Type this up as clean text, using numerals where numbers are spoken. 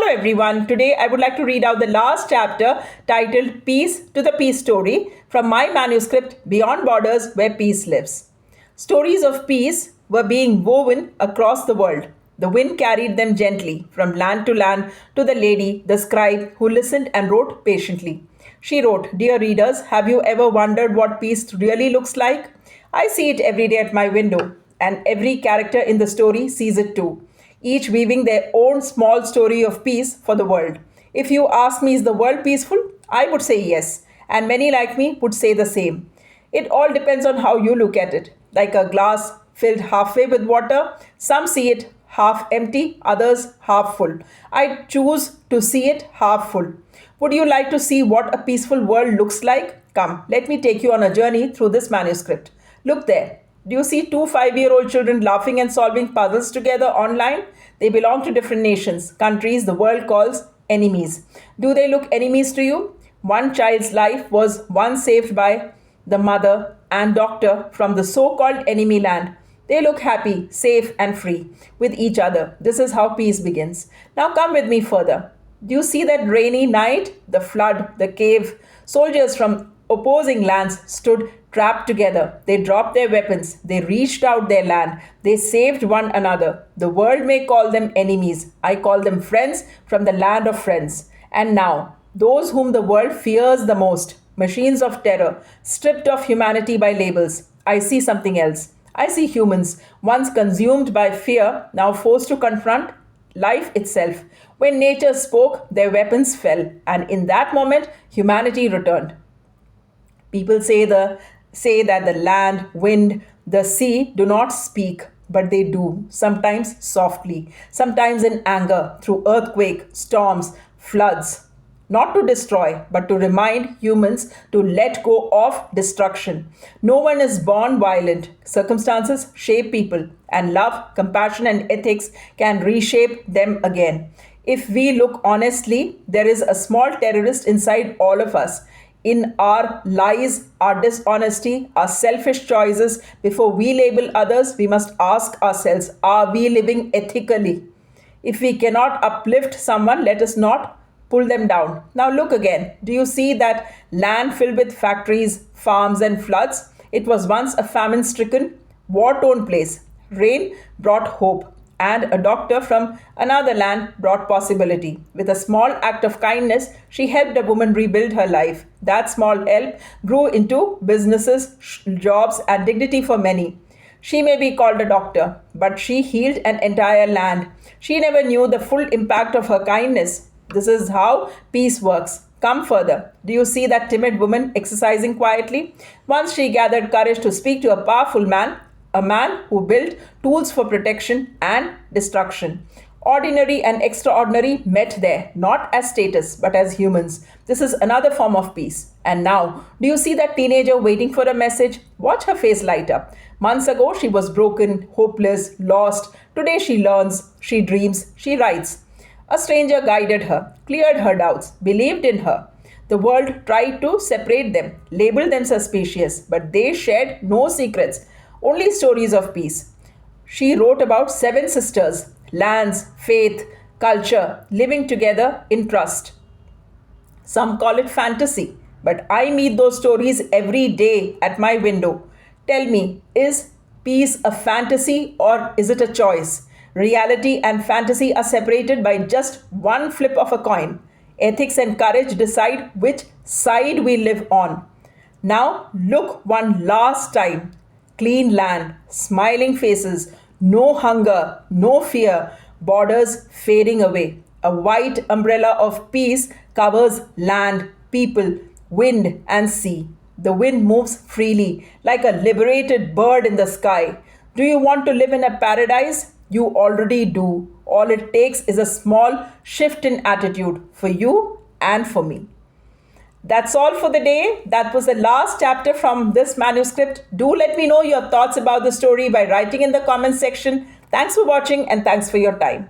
everyone. Today I would like to read out the last chapter titled Peace to the Peace Story from my manuscript Beyond Borders Where Peace Lives. Stories of peace were being woven across the world. The wind carried them gently from land to the lady, the scribe, who listened and wrote patiently. She wrote, "Dear readers, have you ever wondered what peace really looks like? I see it every day at my window, and every character in the story sees it too, each weaving their own small story of peace for the world. If you ask me, is the world peaceful? I would say yes, and many like me would say the same. It all depends on how you look at it. Like a glass filled halfway with water, some see it half empty, others half full. I choose to see it half full. Would you like to see what a peaceful world looks like? Come, let me take you on a journey through this manuscript. Look there. Do you see two 5-year-old children laughing and solving puzzles together online? They belong to different nations, countries the world calls enemies. Do they look enemies to you? One child's life was once saved by the mother and doctor from the so-called enemy land. They look happy, safe, and free with each other. This is how peace begins. Now come with me further. Do you see that rainy night? The flood, the cave. Soldiers from opposing lands stood trapped together. They dropped their weapons. They reached out their land. They saved one another. The world may call them enemies. I call them friends from the land of friends. And now, those whom the world fears the most, machines of terror, stripped of humanity by labels. I see something else. I see humans, once consumed by fear, now forced to confront life itself. When nature spoke, their weapons fell, and in that moment, humanity returned. People say that the land, wind, the sea do not speak, but they do, sometimes softly, sometimes in anger, through earthquake, storms, floods. Not to destroy, but to remind humans to let go of destruction. No one is born violent. Circumstances shape people, and love, compassion, and ethics can reshape them again. If we look honestly, there is a small terrorist inside all of us. In our lies, our dishonesty, our selfish choices, before we label others, we must ask ourselves, are we living ethically? If we cannot uplift someone, let us not pull them down. Now look again. Do you see that land filled with factories, farms, and floods? It was once a famine-stricken, war-torn place. Rain brought hope, and a doctor from another land brought possibility. With a small act of kindness, she helped a woman rebuild her life. That small help grew into businesses, jobs, and dignity for many. She may be called a doctor, but she healed an entire land. She never knew the full impact of her kindness. This is how peace works. Come further. Do you see that timid woman exercising quietly? Once she gathered courage to speak to a powerful man, a man who built tools for protection and destruction. Ordinary and extraordinary met there, not as status, but as humans. This is another form of peace. And now, do you see that teenager waiting for a message? Watch her face light up. Months ago, she was broken, hopeless, lost. Today, she learns, she dreams, she writes. A stranger guided her, cleared her doubts, believed in her. The world tried to separate them, labeled them suspicious, but they shared no secrets, only stories of peace. She wrote about 7 sisters, lands, faith, culture, living together in trust. Some call it fantasy, but I meet those stories every day at my window. Tell me, is peace a fantasy or is it a choice? Reality and fantasy are separated by just one flip of a coin. Ethics and courage decide which side we live on. Now look one last time. Clean land, smiling faces, no hunger, no fear, borders fading away. A white umbrella of peace covers land, people, wind, and sea. The wind moves freely, like a liberated bird in the sky. Do you want to live in a paradise? You already do. All it takes is a small shift in attitude for you and for me. That's all for the day. That was the last chapter from this manuscript. Do let me know your thoughts about the story by writing in the comments section. Thanks for watching and thanks for your time.